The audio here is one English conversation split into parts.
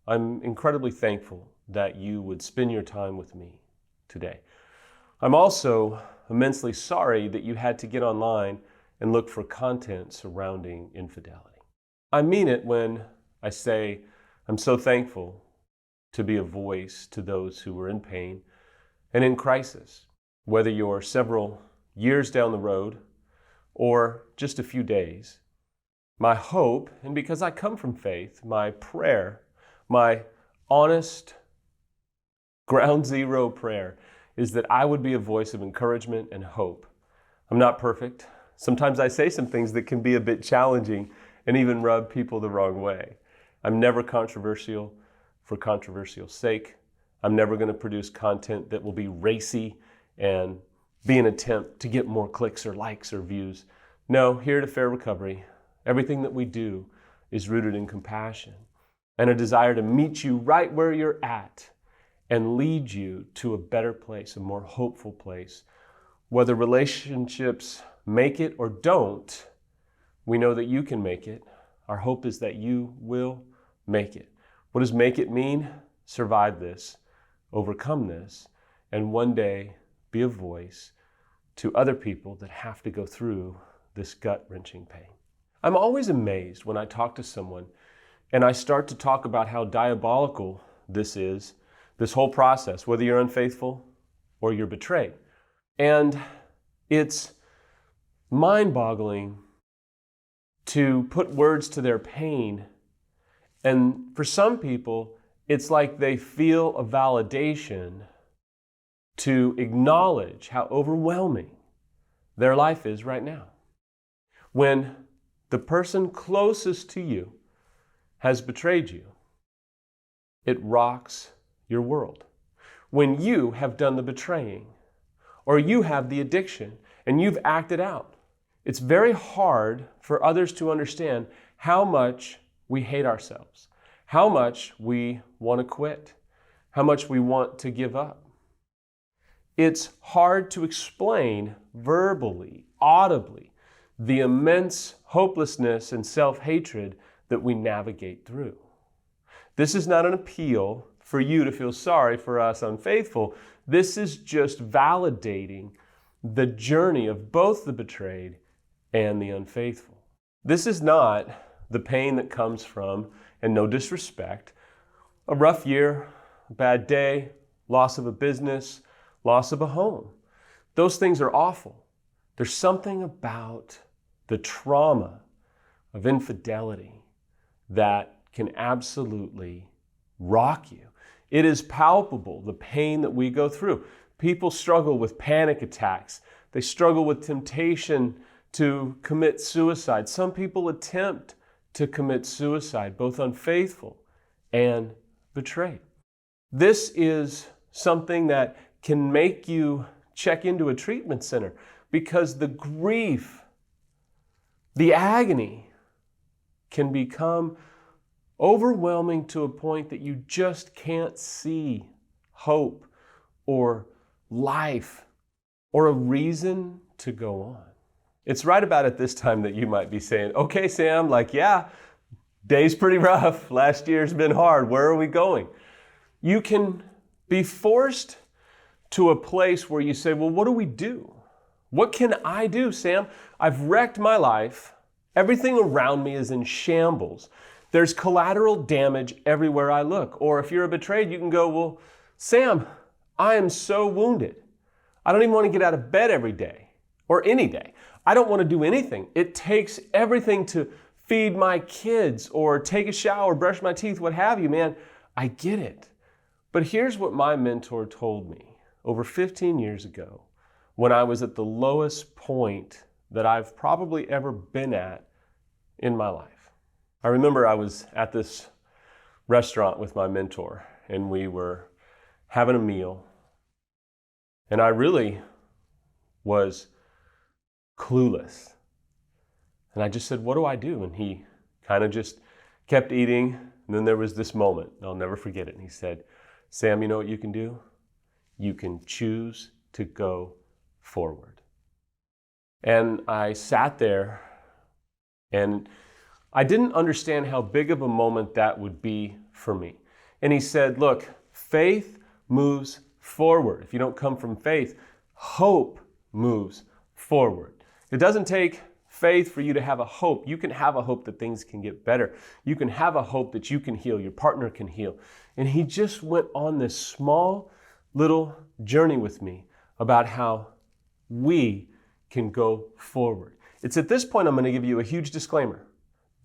I'm incredibly thankful that you would spend your time with me today. I'm also immensely sorry that you had to get online and look for content surrounding infidelity. I mean it when I say I'm so thankful to be a voice to those who are in pain and in crisis, whether you're several years down the road or just a few days. My hope, and because I come from faith, my prayer, my honest, ground zero prayer is that I would be a voice of encouragement and hope. I'm not perfect. Sometimes I say some things that can be a bit challenging and even rub people the wrong way. I'm never controversial for controversial's sake. I'm never going to produce content that will be racy and be an attempt to get more clicks or likes or views. No, here at Fair Recovery, everything that we do is rooted in compassion and a desire to meet you right where you're at and lead you to a better place, a more hopeful place. Whether relationships make it or don't, we know that you can make it. Our hope is that you will make it. What does make it mean? Survive this, overcome this, and one day be a voice to other people that have to go through this gut-wrenching pain. I'm always amazed when I talk to someone and I start to talk about how diabolical this is, this whole process, whether you're unfaithful or you're betrayed. And it's mind-boggling to put words to their pain. And for some people, it's like they feel a validation to acknowledge how overwhelming their life is right now. When the person closest to you has betrayed you, it rocks your world. When you have done the betraying, or you have the addiction, and you've acted out, it's very hard for others to understand how much we hate ourselves, how much we want to quit, how much we want to give up. It's hard to explain verbally, audibly, the immense hopelessness and self-hatred that we navigate through. This is not an appeal for you to feel sorry for us unfaithful. This is just validating the journey of both the betrayed and the unfaithful. This is not the pain that comes from, and no disrespect, a rough year, a bad day, loss of a business, loss of a home. Those things are awful. There's something about the trauma of infidelity that can absolutely rock you. It is palpable, the pain that we go through. People struggle with panic attacks. They struggle with temptation to commit suicide. Some people attempt to commit suicide, both unfaithful and betrayed. This is something that can make you check into a treatment center because the grief, the agony can become overwhelming to a point that you just can't see hope or life or a reason to go on. It's right about at this time that you might be saying, okay, Sam, yeah, day's pretty rough. Last year's been hard. Where are we going? You can be forced to a place where you say, well, what do we do? What can I do, Sam? I've wrecked my life. Everything around me is in shambles. There's collateral damage everywhere I look. Or if you're betrayed, you can go, well, Sam, I am so wounded. I don't even want to get out of bed every day or any day. I don't want to do anything. It takes everything to feed my kids or take a shower, brush my teeth, what have you, man. I get it. But here's what my mentor told me over 15 years ago when I was at the lowest point that I've probably ever been at in my life. I remember I was at this restaurant with my mentor and we were having a meal and I really was clueless. And I just said, what do I do? And he kind of just kept eating. And then there was this moment, and I'll never forget it. And he said, Sam, you know what you can do? You can choose to go forward. And I sat there and I didn't understand how big of a moment that would be for me. And he said, look, faith moves forward. If you don't come from faith, hope moves forward. It doesn't take faith for you to have a hope. You can have a hope that things can get better. You can have a hope that you can heal, your partner can heal. And he just went on this small little journey with me about how we can go forward. It's at this point I'm going to give you a huge disclaimer.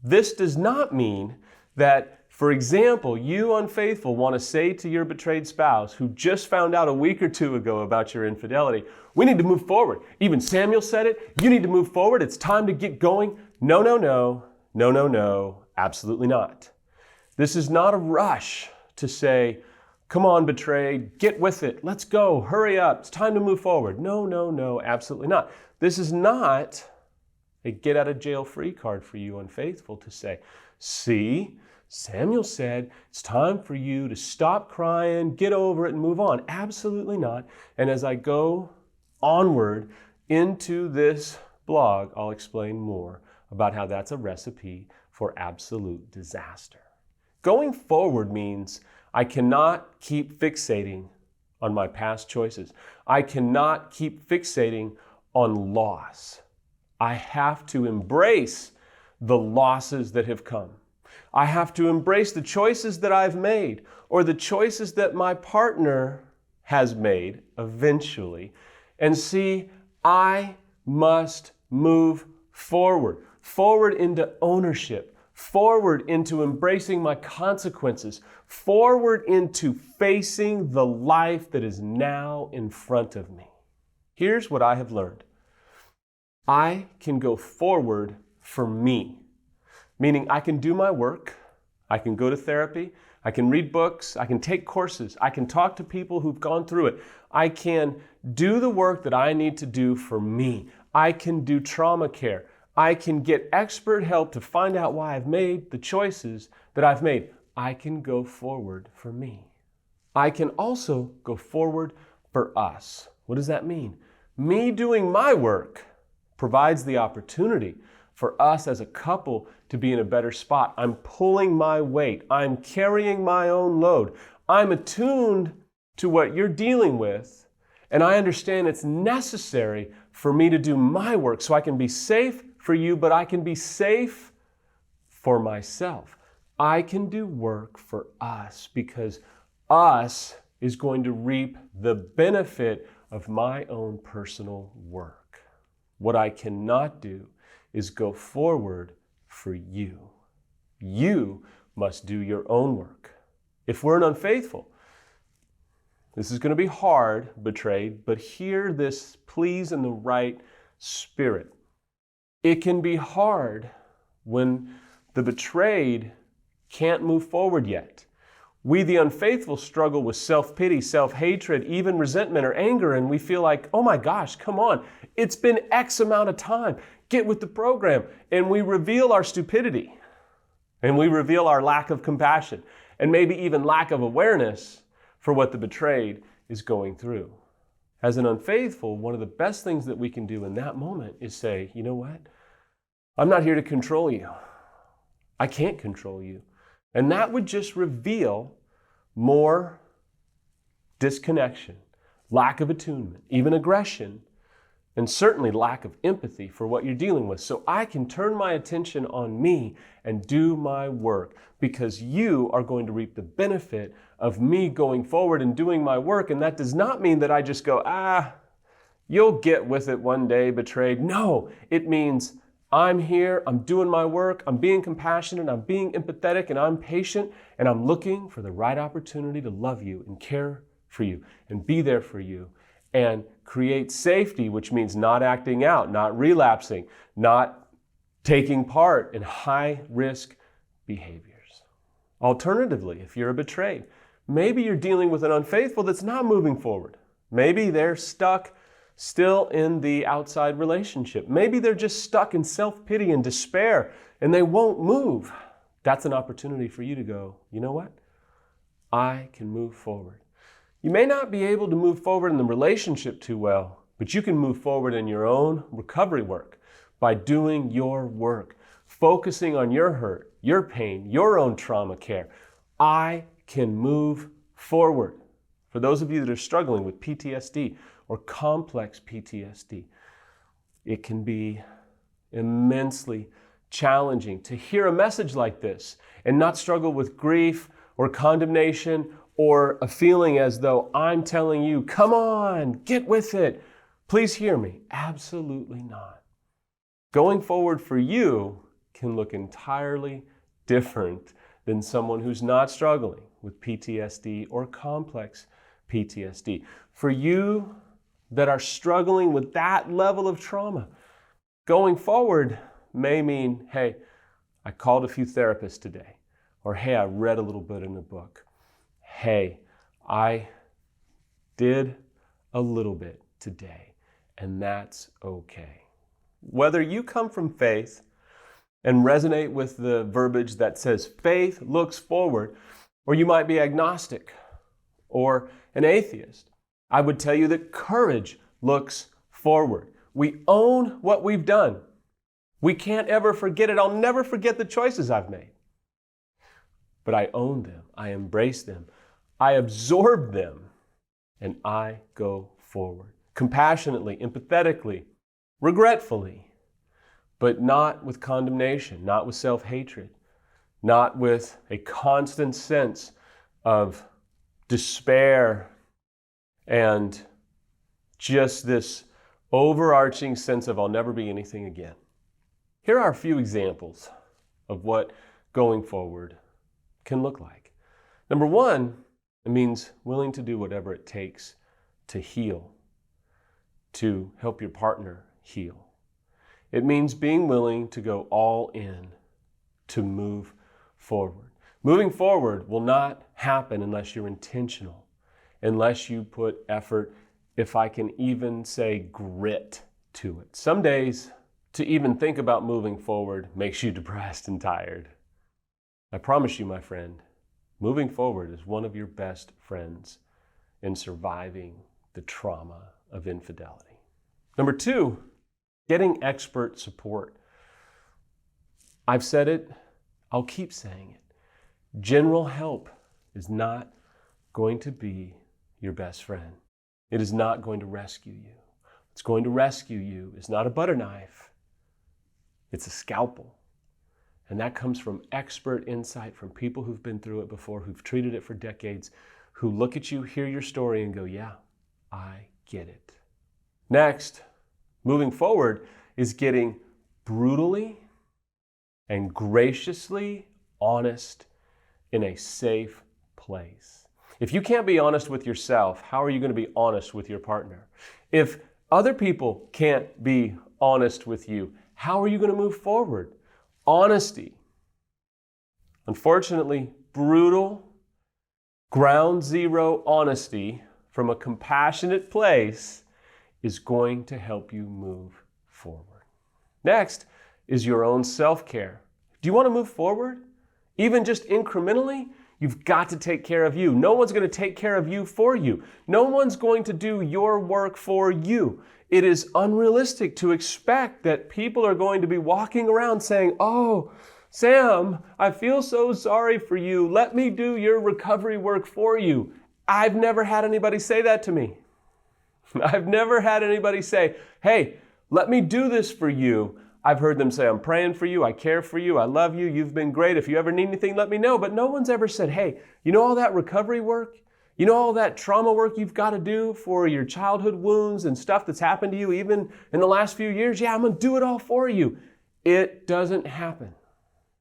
This does not mean that, for example, you unfaithful want to say to your betrayed spouse who just found out a week or two ago about your infidelity, we need to move forward. Even Samuel said it. You need to move forward. It's time to get going. No, no, no, no, no, no, absolutely not. This is not a rush to say, come on, betrayed, get with it. Let's go. Hurry up. It's time to move forward. No, no, no, absolutely not. This is not a get out of jail free card for you unfaithful to say, see, Samuel said it's time for you to stop crying, get over it, and move on. Absolutely not. And as I go onward into this blog, I'll explain more about how that's a recipe for absolute disaster. Going forward means I cannot keep fixating on my past choices. I cannot keep fixating on loss. I have to embrace the losses that have come. I have to embrace the choices that I've made or the choices that my partner has made eventually and see I must move forward into ownership, forward into embracing my consequences, forward into facing the life that is now in front of me. Here's what I have learned. I can go forward for me. Meaning I can do my work, I can go to therapy, I can read books, I can take courses, I can talk to people who've gone through it. I can do the work that I need to do for me. I can do trauma care. I can get expert help to find out why I've made the choices that I've made. I can go forward for me. I can also go forward for us. What does that mean? Me doing my work provides the opportunity for us as a couple to be in a better spot. I'm pulling my weight. I'm carrying my own load. I'm attuned to what you're dealing with, and I understand it's necessary for me to do my work so I can be safe for you, but I can be safe for myself. I can do work for us because us is going to reap the benefit of my own personal work. What I cannot do is go forward for you. You must do your own work. If we're an unfaithful, this is going to be hard, betrayed, but hear this please in the right spirit. It can be hard when the betrayed can't move forward yet. We, the unfaithful, struggle with self-pity, self-hatred, even resentment or anger, and we feel like, oh my gosh, come on, it's been X amount of time. Get with the program. And we reveal our stupidity, and we reveal our lack of compassion, and maybe even lack of awareness for what the betrayed is going through. As an unfaithful, one of the best things that we can do in that moment is say, you know what? I'm not here to control you. I can't control you. And that would just reveal more disconnection, lack of attunement, even aggression, and certainly lack of empathy for what you're dealing with. So I can turn my attention on me and do my work because you are going to reap the benefit of me going forward and doing my work. And that does not mean that I just go, you'll get with it one day, betrayed. No, it means I'm here, I'm doing my work, I'm being compassionate, I'm being empathetic, and I'm patient, and I'm looking for the right opportunity to love you and care for you and be there for you and create safety, which means not acting out, not relapsing, not taking part in high-risk behaviors. Alternatively, if you're a betrayed, maybe you're dealing with an unfaithful that's not moving forward. Maybe they're stuck still in the outside relationship. Maybe they're just stuck in self-pity and despair and they won't move. That's an opportunity for you to go, you know what? I can move forward. You may not be able to move forward in the relationship too well, but you can move forward in your own recovery work by doing your work, focusing on your hurt, your pain, your own trauma care. I can move forward. For those of you that are struggling with PTSD or complex PTSD, it can be immensely challenging to hear a message like this and not struggle with grief or condemnation or a feeling as though I'm telling you, come on, get with it. Please hear me. Absolutely not. Going forward for you can look entirely different than someone who's not struggling with PTSD or complex PTSD. For you that are struggling with that level of trauma, going forward may mean, hey, I called a few therapists today. Or, hey, I read a little bit in a book. Hey, I did a little bit today, and that's okay. Whether you come from faith and resonate with the verbiage that says faith looks forward, or you might be agnostic or an atheist, I would tell you that courage looks forward. We own what we've done. We can't ever forget it. I'll never forget the choices I've made. But I own them. I embrace them. I absorb them. And I go forward. Compassionately, empathetically, regretfully, but not with condemnation, not with self-hatred, not with a constant sense of despair and just this overarching sense of I'll never be anything again. Here are a few examples of what going forward can look like. Number one, it means willing to do whatever it takes to heal, to help your partner heal. It means being willing to go all in to move forward. Moving forward will not happen unless you're intentional, unless you put effort, if I can even say grit to it. Some days, to even think about moving forward makes you depressed and tired. I promise you, my friend, moving forward is one of your best friends in surviving the trauma of infidelity. Number two, getting expert support. I've said it, I'll keep saying it. General help is not going to be your best friend. It is not going to rescue you. What's going to rescue you is not a butter knife. It's a scalpel. And that comes from expert insight from people who've been through it before, who've treated it for decades, who look at you, hear your story, and go, yeah, I get it. Next, moving forward is getting brutally and graciously honest in a safe place. If you can't be honest with yourself, how are you going to be honest with your partner? If other people can't be honest with you, how are you going to move forward? Honesty. Unfortunately, brutal, ground zero honesty from a compassionate place is going to help you move forward. Next is your own self-care. Do you want to move forward? Even just incrementally? You've got to take care of you. No one's going to take care of you for you. No one's going to do your work for you. It is unrealistic to expect that people are going to be walking around saying, oh, Sam, I feel so sorry for you. Let me do your recovery work for you. I've never had anybody say that to me. I've never had anybody say, hey, let me do this for you. I've heard them say, I'm praying for you, I care for you, I love you, you've been great. If you ever need anything, let me know. But no one's ever said, hey, you know all that recovery work? You know all that trauma work you've got to do for your childhood wounds and stuff that's happened to you even in the last few years? Yeah, I'm going to do it all for you. It doesn't happen.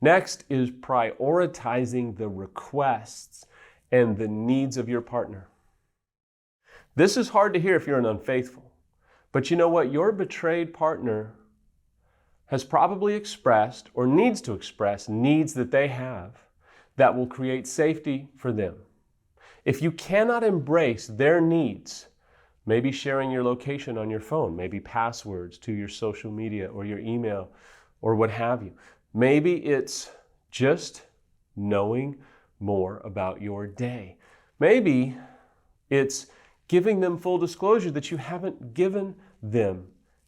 Next is prioritizing the requests and the needs of your partner. This is hard to hear if you're an unfaithful. But you know what? Your betrayed partner has probably expressed or needs to express needs that they have that will create safety for them. If you cannot embrace their needs, maybe sharing your location on your phone, maybe passwords to your social media or your email or what have you, maybe it's just knowing more about your day. Maybe it's giving them full disclosure that you haven't given them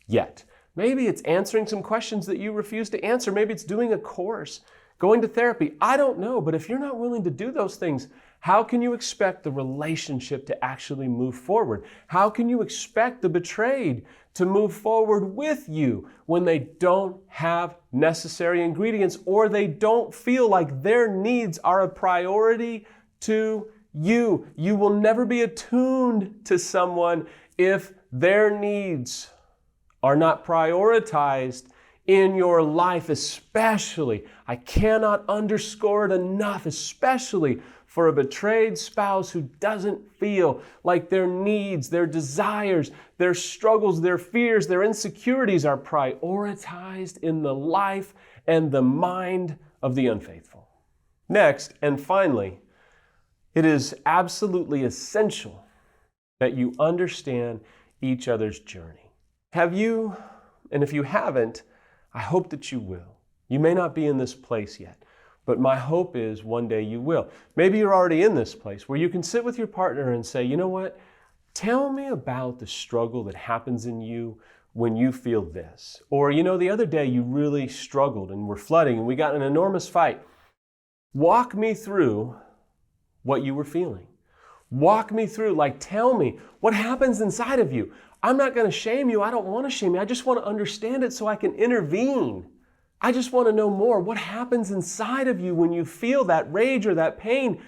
yet. Maybe it's answering some questions that you refuse to answer. Maybe it's doing a course, going to therapy. I don't know, but if you're not willing to do those things, How can you expect the relationship to actually move forward? How can you expect the betrayed to move forward with you when they don't have necessary ingredients or they don't feel like their needs are a priority to you? You will never be attuned to someone if their needs are not prioritized in your life, especially, I cannot underscore it enough, especially for a betrayed spouse who doesn't feel like their needs, their desires, their struggles, their fears, their insecurities are prioritized in the life and the mind of the unfaithful. Next, and finally, it is absolutely essential that you understand each other's journey. Have you, and if you haven't, I hope that you will. You may not be in this place yet, but my hope is one day you will. Maybe you're already in this place where you can sit with your partner and say, you know what? Tell me about the struggle that happens in you when you feel this. Or, you know, the other day you really struggled and were flooding and we got in an enormous fight. Walk me through what you were feeling. Walk me through, tell me what happens inside of you. I'm not going to shame you. I don't want to shame you. I just want to understand it so I can intervene. I just want to know more. What happens inside of you when you feel that rage or that pain?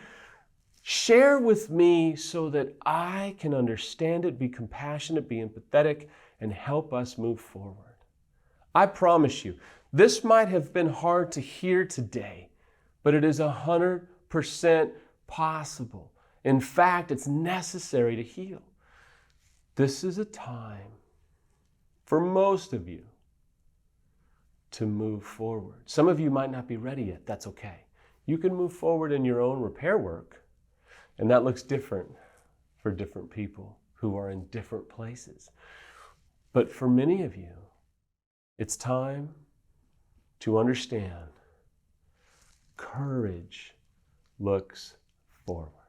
Share with me so that I can understand it, be compassionate, be empathetic, and help us move forward. I promise you, this might have been hard to hear today, but it is 100% possible. In fact, it's necessary to heal. This is a time for most of you to move forward. Some of you might not be ready yet. That's okay. You can move forward in your own repair work, and that looks different for different people who are in different places. But for many of you, it's time to understand courage looks forward.